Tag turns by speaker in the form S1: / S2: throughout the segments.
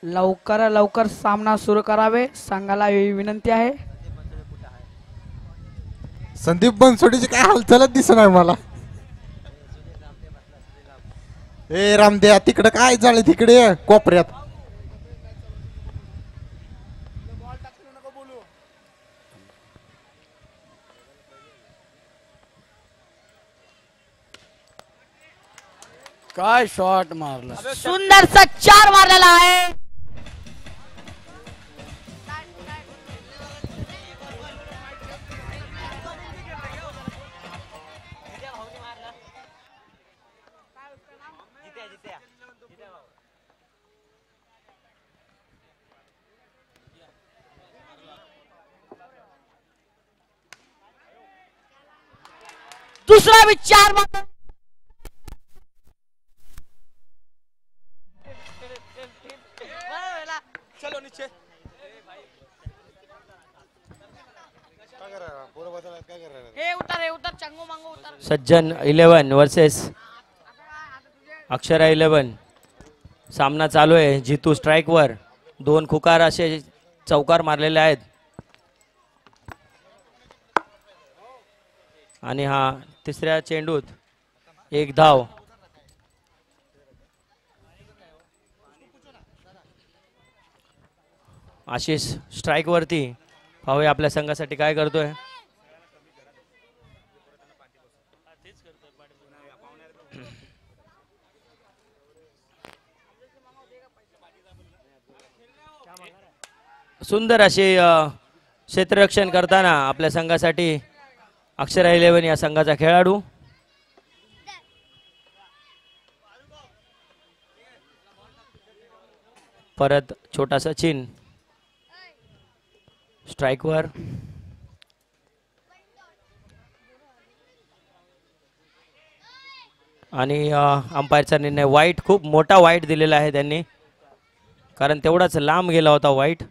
S1: लवकर लवकर सामना सुरू करावे संघाला विनंती आहे.
S2: संदीप बनसोडीची काय हालचालच दिसणार मला. ए रामद्या तिकडे काय झालं तिकडे कोपऱ्यात.
S3: काय शॉट मारला.
S1: सुंदरसा 4 मारलेला आहे. दुसरा भी 4 मारला.
S4: चलो नीचे.
S1: उतर चंगू मांगू उतर.
S5: सज्जन 11 वर्सेस अक्षरा 11. सामना चालू आहे. जितू स्ट्राइक वर 2 खुकार असे चौकार मारलेले आहेत आणि हा तिसऱ्या चेंडूत 1 धाव. आशिष स्ट्राइक वरती. पाहूया आपल्या संघासाठी काय करतोय. सुंदर असे क्षेत्ररक्षण करताना आपल्या संघासाठी अक्षरा 11 या संघाचा खेळाडू. परत छोटा सचिन स्ट्राइक वर. आणि अंपायरचा निर्णय वाईट. खूप मोठा वाईट दिलेला आहे त्यांनी कारण तेवढाच लांब गेला होता वाईट.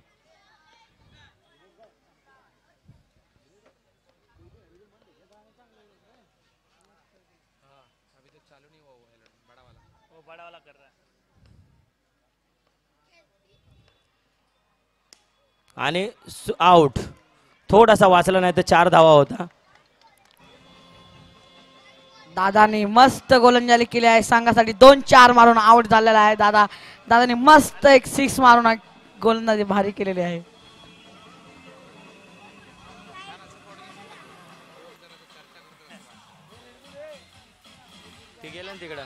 S5: आणि आउट. थोडासा वाचला नाही तर 4 धावा होता.
S1: दादानी मस्त गोलंदाजी केली आहे. संघासाठी 2-4 मारून आउट झालेला आहे. दादानी मस्त एक 6 मारून गोलंदाजी भारी केलेली आहे.
S5: ते गेलं तिकडं.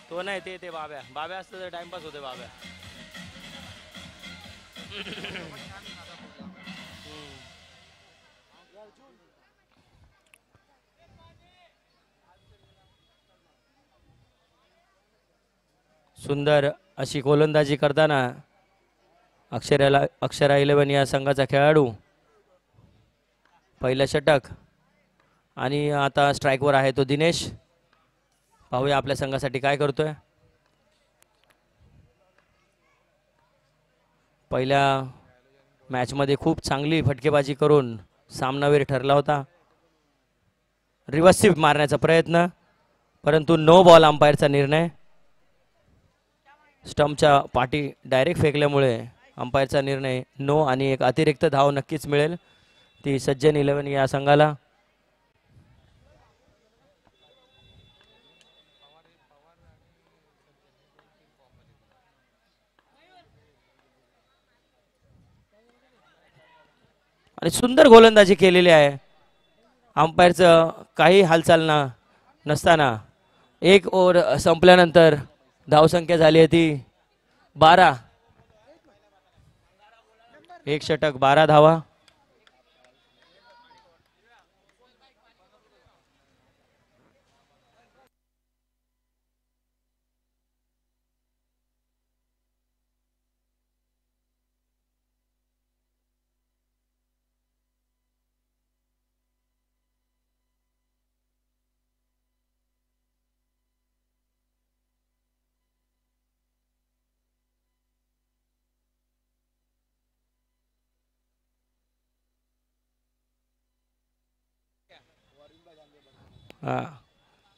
S5: तो नाही ते बाब्या असतं तर टाइमपास होते बाब्या. सुंदर अशी गोलंदाजी करताना अक्षरा 11 या संघाचा खेळाडू. पहिलं षटक आणि आता स्ट्राइकवर आहे तो दिनेश. पाहूया आपल्या संघासाठी काय करतोय. पहिल्या मॅचमध्ये खूप चांगली फटकेबाजी करून सामनावीर ठरला होता. रिव्हर्स स्वीप मारण्याचा प्रयत्न परंतु नो बॉल. अंपायरचा निर्णय. स्टंपच्या पाठी डायरेक्ट फेकल्यामुळे अंपायरचा निर्णय नो आणि एक अतिरिक्त धाव नक्कीच मिळेल ती सज्जन 11 या संघाला. आणि सुंदर गोलंदाजी केलेली आहे. अंपायरचं काही हालचाल नसताना 1 ओव्हर संपल्यानंतर धावसंख्या झाली होती 12. 1 षटक 12 धावा.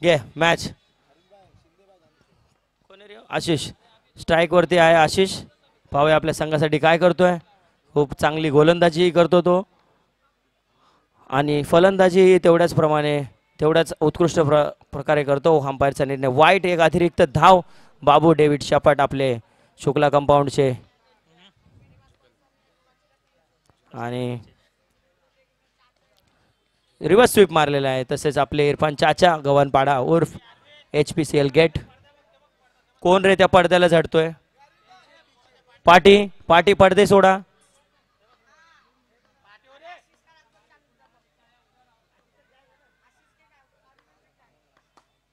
S5: घे मॅच. आशिष स्ट्राईक वरती आहे. आशिष पाहूया आपल्या संघासाठी काय करतोय. खूप चांगली गोलंदाजी करतो तो आणि फलंदाजी तेवढ्याच उत्कृष्ट प्रकारे करतो. अंपायरचा निर्णय वाईट. एक अतिरिक्त धाव बाबू डेव्हिड शपाट आपले शुक्ला कंपाऊंडचे आणि रिव्हर्स स्वीप मारलेला आहे. तसेच आपले इरफान चाचा गव्हाणपाडा उर्फ HPCL गेट. कोण रे त्या पडद्याला झडतोय. पाटी पाटी पडदे सोडा.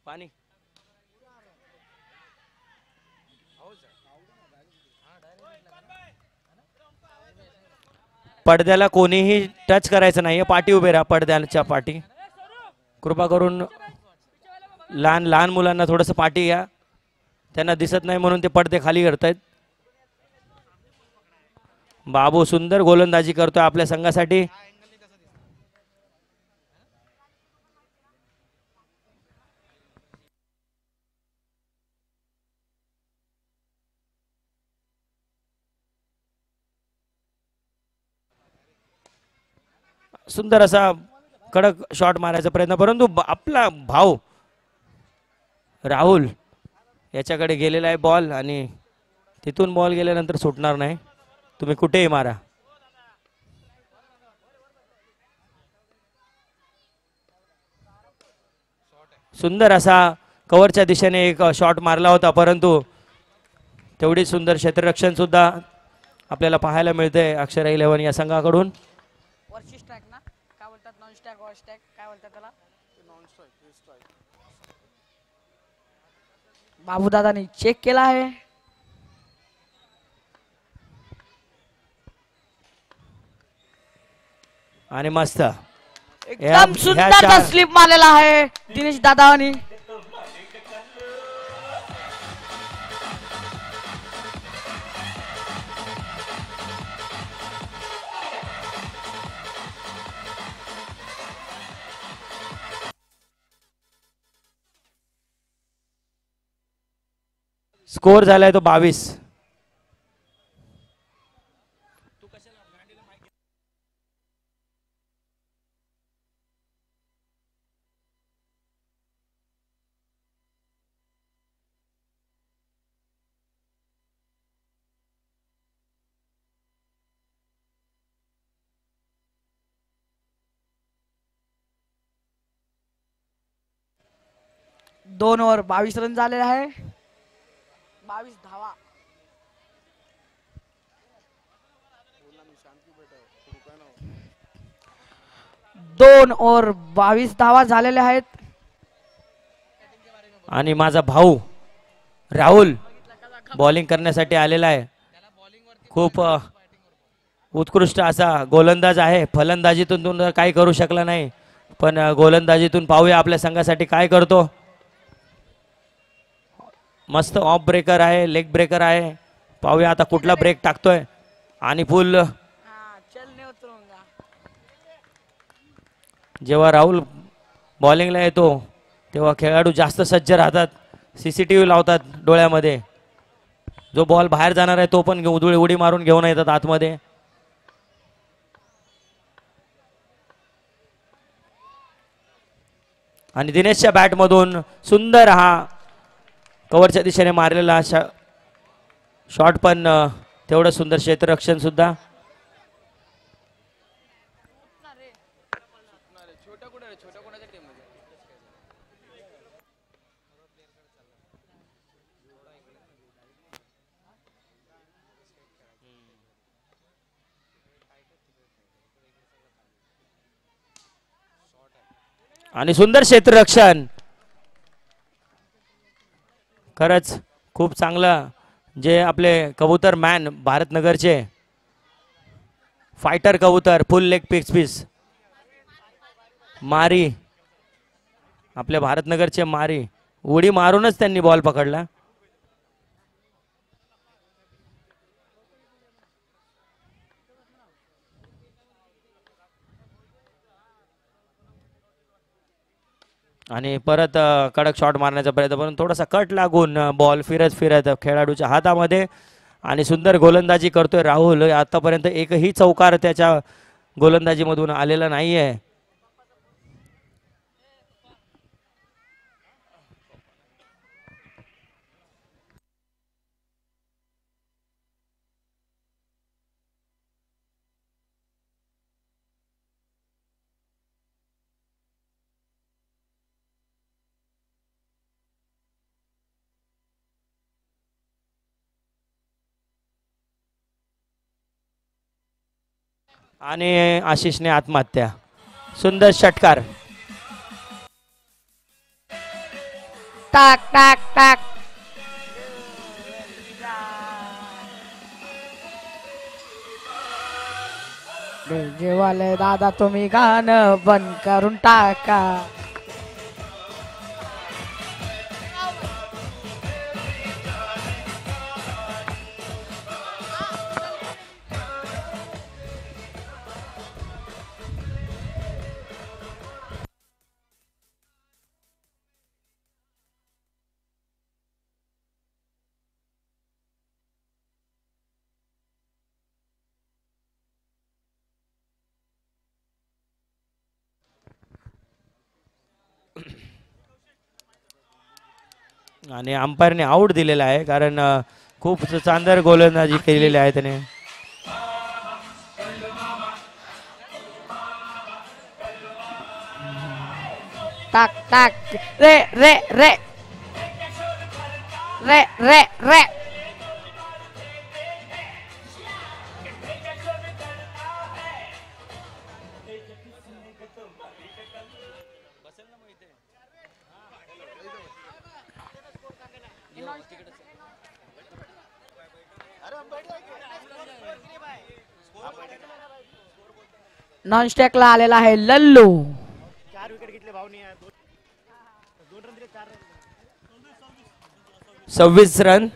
S5: पाणी पडद्याला कोणीही टच करायचं नाहीये. पाठी उभे राहा. पडद्याच्या पाठी कृपा करून लहान लहान मुलांना थोडंसं पाठी घ्या. त्यांना दिसत नाही म्हणून ते पडदे खाली करतायत. बाबू सुंदर गोलंदाजी करतोय आपल्या संघासाठी. सुंदर असा कडक शॉट मारायचा प्रयत्न परंतु आपला भाऊ राहुल याच्याकडे गेलेला आहे बॉल आणि तिथून बॉल गेल्यानंतर सुटणार नाही. तुम्ही कुठेही मारा. सुंदर असा कव्हरच्या दिशेने एक शॉट मारला होता परंतु तेवढी सुंदर क्षेत्ररक्षण सुद्धा आपल्याला पाहायला मिळते अक्षरा 11 या संघाकडून.
S1: वरची स्ट्राईक ना काय बोलतात. नॉन स्ट्राईक वर स्ट्राईक काय बोलतात त्याला. बाबू दादानी चेक केला आहे.
S5: आणि मस्त
S1: एकदम सुंदर स्लिप मारलेला आहे दिनेश दादानी.
S5: स्कोर झालाय तो 22.
S1: दोन ओव्हर 22 रन झालेले आहे. 22 धावा. दोन ओव्हर 22 धावा झालेल्या आहेत.
S5: आणि माझा भाऊ राहुल बॉलिंग करण्यासाठी आलेला आहे. खूप उत्कृष्ट असा गोलंदाज आहे. फलंदाजीतून काही करू शकला नाही पण गोलंदाजीतून पाहूया आपल्या संघासाठी काय करतो. मस्त ऑफ ब्रेकर आहे. लेग ब्रेकर आहे. पाहूया आता कुठला ब्रेक टाकतोय आणि फुल. जेव्हा राहुल बॉलिंगला येतो तेव्हा खेळाडू जास्त सज्ज राहतात. CCTV लावतात डोळ्यामध्ये. जो बॉल बाहेर जाणार आहे तो पण उडी मारून घेऊन येतात आतमध्ये. आणि दिनेशच्या बॅटमधून सुंदर हा कव्हरच्या दिशेने मारलेला शॉट पण तेवढं सुंदर क्षेत्ररक्षण सुद्धा. आणि सुंदर क्षेत्ररक्षण. खरंच खूप चांगलं जे आपले कबूतर मॅन भारतनगरचे फायटर कबूतर फुल लेग पीस मारी आपल्या भारतनगरचे मारी उडी मारूनच त्यांनी बॉल पकडला. आणि परत कडक शॉट मारण्याचा प्रयत्न पण थोडासा कट लागून बॉल फिरत फिरत खेळाडूच्या हातामध्ये आणि सुंदर गोलंदाजी करतोय राहुल. आतापर्यंत एकही चौकार त्याच्या गोलंदाजीमधून आलेला नाही आहे. आणि आशिषने आत्महत्या. सुंदर षटकार.
S1: टाक टाक टाक. डीजे वाले दादा तुम्ही गाणं बंद करून टाका.
S5: आणि अंपायरने आऊट दिलेला आहे कारण खूप चांदर गोलंदाजी केलेली आहे त्याने.
S1: टाक टाक. रे रे रे रे रे रे. नॉन स्टॅकला आलेला आहे लल्लू.
S5: 26 रन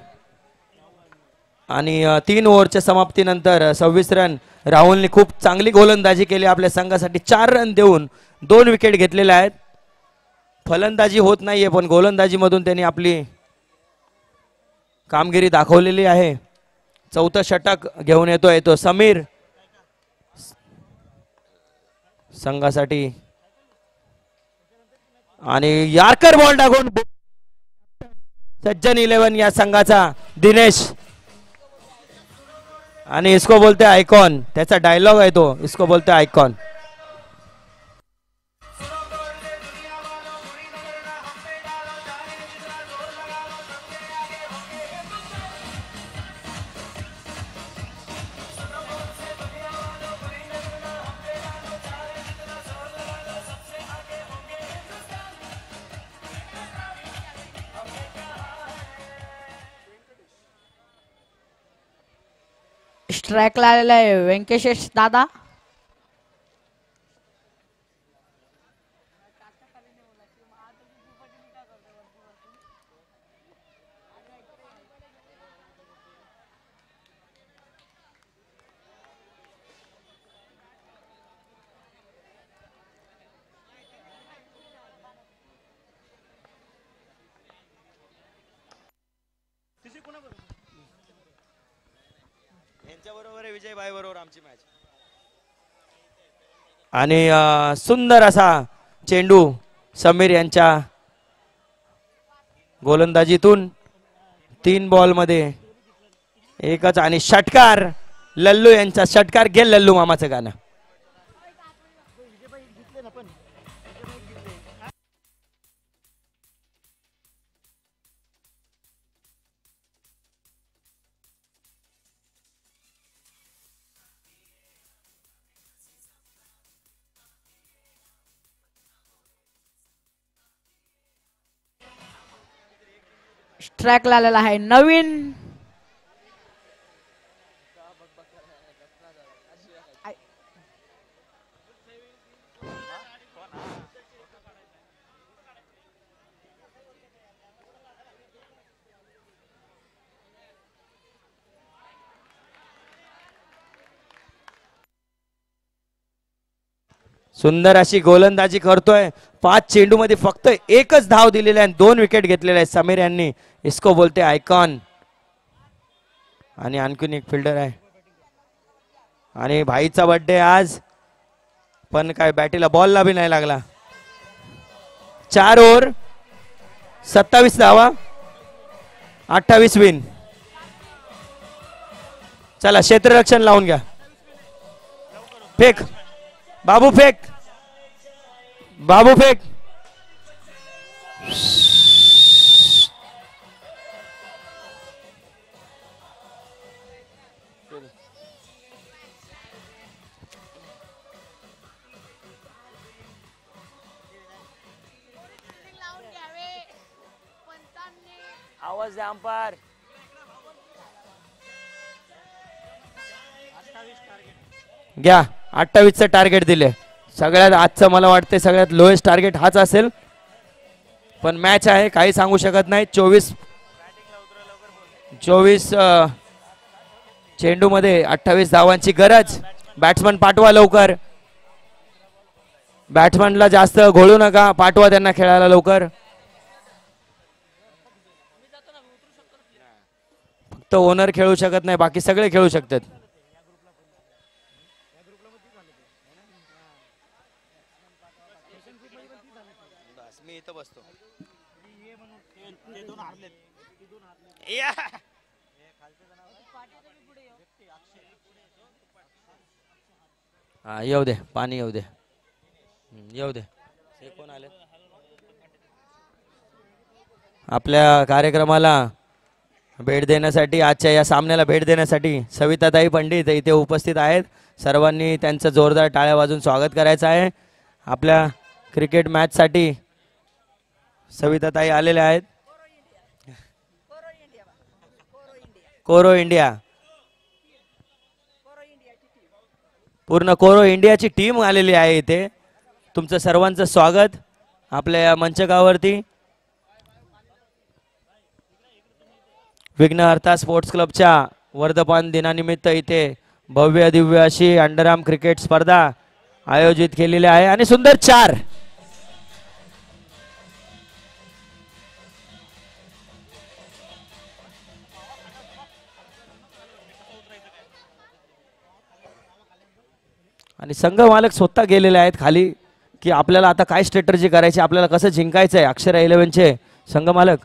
S5: आणि 3 ओव्हरच्या समाप्तीनंतर 26 रन. राहुलने खूप चांगली गोलंदाजी केली आपल्या संघासाठी. 4 रन देऊन 2 विकेट घेतलेल्या आहेत. फलंदाजी होत नाहीये पण गोलंदाजीमधून त्यांनी आपली कामगिरी दाखवलेली आहे. चौथं षटक घेऊन येतोय तो समीर संघासाठी. आणि यार्कर बॉल टाकून सज्जन 11 या संघाचा दिनेश. आणि इसको बोलते आयकॉन. त्याचा डायलॉग आहे तो, इसको बोलते आयकॉन.
S1: स्ट्राईकला आलेला आहे व्यंकटेश दादा.
S5: विजय भाई बरोबर आमची मॅच. आणि सुंदर असा चेंडू समीर यांच्या गोलंदाजीतून 3 बॉल मध्ये एकच. आणि षटकार लल्लू यांचा षटकार. घे लल्लू मामाचं गाणं.
S1: स्ट्राईकला आलेला आहे नवीन.
S5: सुंदर अशी गोलंदाजी करतोय. 5 चेंडू मध्ये फक्त एकच धाव दिलेली आहे, 2 विकेट घेतलेले आहेत समीर यांनी. इसको बोलते आयकॉन. आणि आणखीन एक फिल्डर आहे आणि भाईचा बर्थडे आज, पण काय बॅटीला बॉलला बी नाही लागला. 4 ओव्हर 27 धावा 28 विन. चला क्षेत्ररक्षण लावून घ्या. फेक बाबू, फेक बाबू, फेक. आवाज द्या अंपायर. घ्या 28चं टार्गेट दिले. सगळ्यात आजचं मला वाटतं सगळ्यात लोएस्ट टार्गेट हाच असेल, पण मॅच आहे काही सांगू शकत नाही. 24 चेंडू मध्ये 28 धावांची गरज. बॅट्समन पाठवा लवकर, बॅट्समनला जास्त घोळू नका, पाठवा त्यांना खेळायला लवकर. फक्त ओनर खेळू शकत नाही, बाकी सगळे खेळू शकतात. मी इथं बसतो. हा येऊ दे, पाणी येऊ दे, येऊ दे. हे कोण आले आपल्या कार्यक्रमाला भेट देण्यासाठी? आजच्या या सामन्याला भेट देण्यासाठी सविताताई पंडित इथे उपस्थित आहेत. सर्वांनी त्यांचं जोरदार टाळ्या वाजून स्वागत करायचं आहे. आपल्या क्रिकेट मॅचसाठी सविताताई आलेल्या आहेत. कोरो इंडिया, पूर्ण कोरो इंडियाची टीम आलेली आहे इथे. तुमचं सर्वांचं स्वागत आपल्या या मंचकावरती. विघ्नहर्ता स्पोर्ट्स क्लबच्या वर्धमान दिनानिमित्त इथे भव्य दिव्य अशी अंडरआर्म क्रिकेट स्पर्धा आयोजित केलेली आहे आणि सुंदर 4. आणि संघ मालक स्वतः गेलेले आहेत खाली की आपल्याला आता काय स्ट्रॅटर्जी करायची, आपल्याला कसं जिंकायचं आहे. अक्षरा 11चे संघ मालक.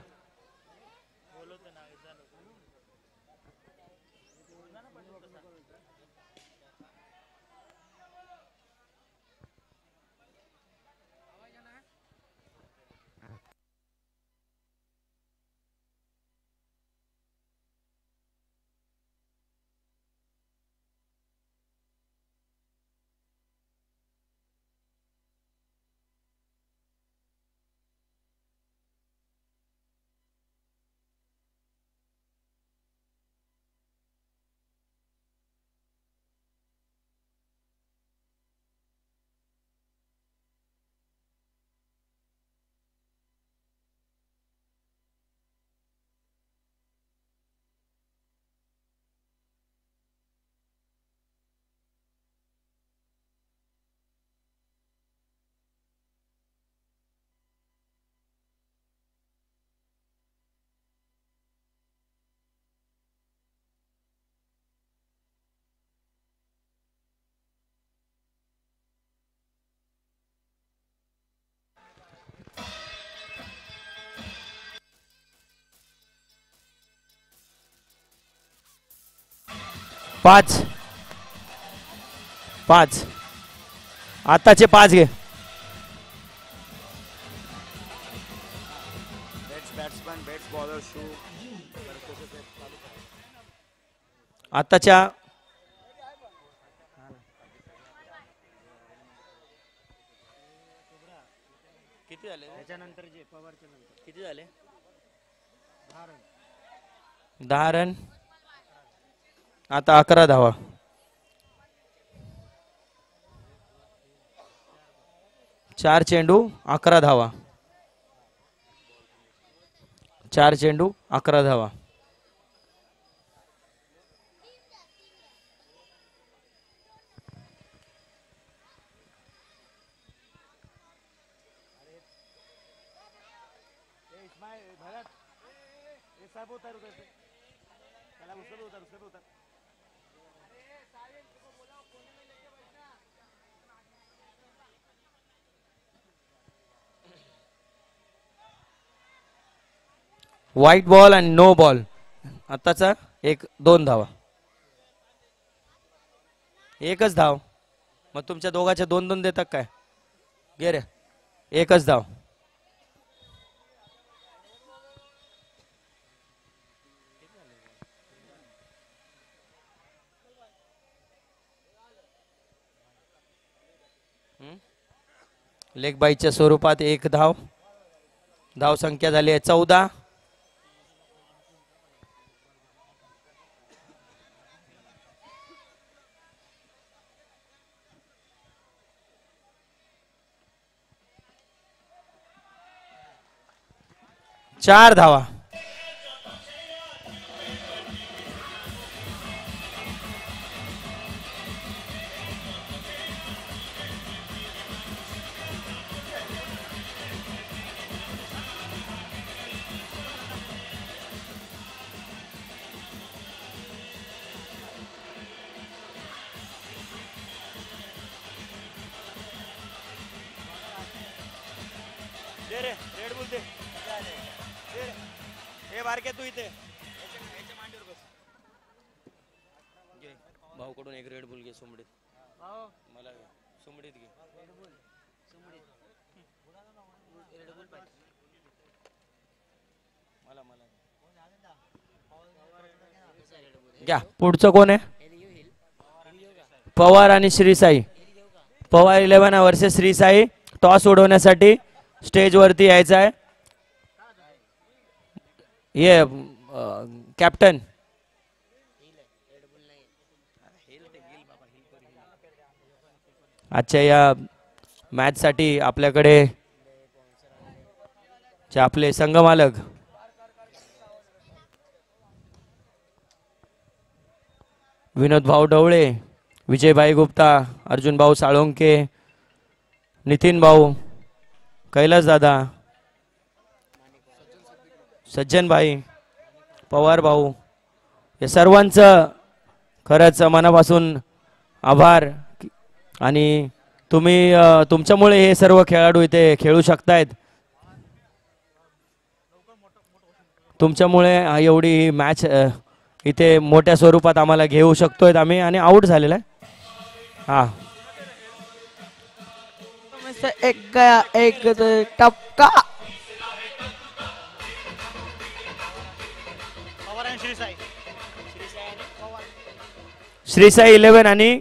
S5: पाच आताचे 5 घे. आताच्या किती झाले त्याच्यानंतर जे पवारच्या नंतर किती झाले? 10 रन. आता 11 धावा. 4 चेंडू 11 धावा. 4 चेंडू 11 धावा. व्हाईट बॉल आणि नो बॉल. आताचा एक 2 धावा. एकच धाव. मग तुमच्या दोघांच्या 2-2 देतात काय? गे रे. एकच धाव. लेग बाईच्या स्वरूपात एक धाव. धाव संख्या झाली आहे 14. चार धावा. तू इथे भाऊ कडून एक रेड बुल घे सुमडीत. मला सुमडीत घे. घ्या. पुढचं कोण आहे? पवार आणि श्रीसाई. पवार 11 वर्सेस श्रीसाई. टॉस उडवण्यासाठी स्टेज वरती यायचं आहे. ये कॅप्टन. आजच्या या मॅच साठी आपल्याकडे आपले संघमालक विनोद भाऊ ढवळे, विजयभाई गुप्ता, अर्जुन भाऊ साळुंके, नितीन भाऊ, कैलास दादा, सज्जन भाई, पवार भाऊ, या सर्वांचं खरंच मनापासून आभार. आणि तुम्ही तुमच्यामुळे हे सर्व खेळाडू इथे खेळू शकतायत. तुमच्यामुळे एवढी ही मॅच इथे मोठ्या स्वरूपात आम्हाला घेऊ शकतोय आम्ही. आणि आउट झालेला आहे. हा
S1: एक गया एक टपका.
S5: श्रीसाई 11 आणि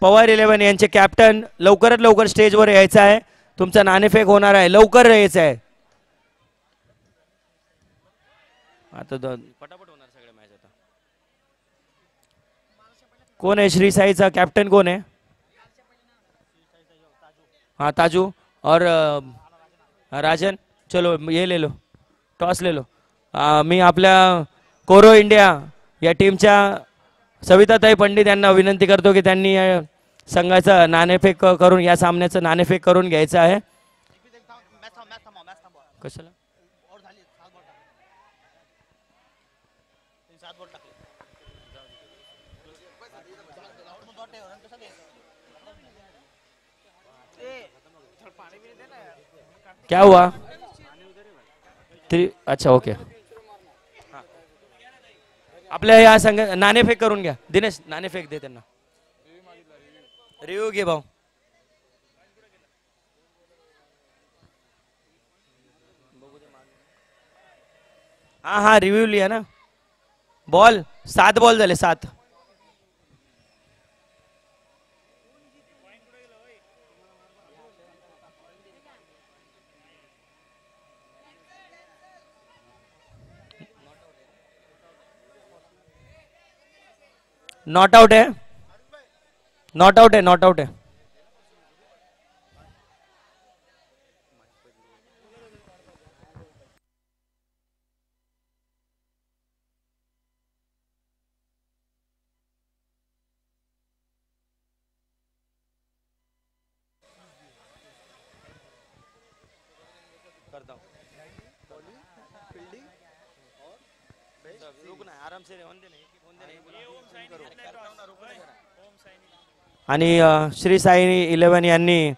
S5: पवार 11 यांचे कॅप्टन लवकरात लवकर स्टेजवर यायचं आहे. तुमचा नाणेफेक होणार आहे. लवकर यायचं आहे. आता पटापट होणार सगळ्या मॅच. आता कोण आहे श्रीसाईचा कॅप्टन? कोण आहे? हाँ ताजू और राजन. चलो ये ले लो. टॉस ले लो. मी आपल्या कोरो इंडिया या टीमच्या सविताताई पंडित यांना विनंती करतो की त्यांनी संघाचं नाणेफेक करून या सामन्याचं नाणेफेक करून घ्यायचं आहे. कशाला? क्या हुआ? अच्छा ओके. आपल्या या संघ नाणेफेक करून घ्या. दिनेश नाणेफेक दे त्यांना. रिव्ह्यू घे भाऊ. हाँ हाँ रिव्ह्यू लिया ना. बॉल 7 बॉल झाले 7. नॉट आउट है. नॉट आउट है. नॉट आउट है. आणि श्री साई 11 यांनी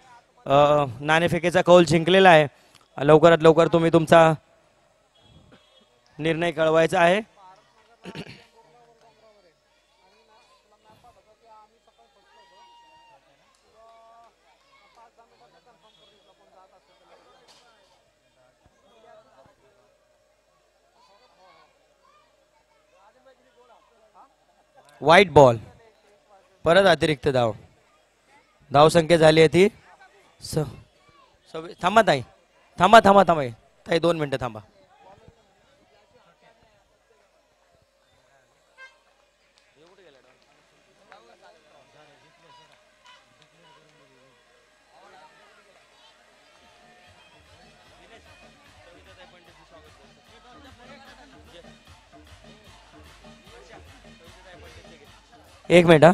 S5: नाणेफेकीचा कौल जिंकलेला आहे. लवकरात लवकर तुम्ही तुमचा निर्णय कळवायचा आहे. व्हाईट बॉल, परत अतिरिक्त धाव. धाव संख्या झाली आहे ती थांबा ताई, थांबा थांबा थांबा ताई, 2 मिनिटं थांबा. एक मिनिट हा.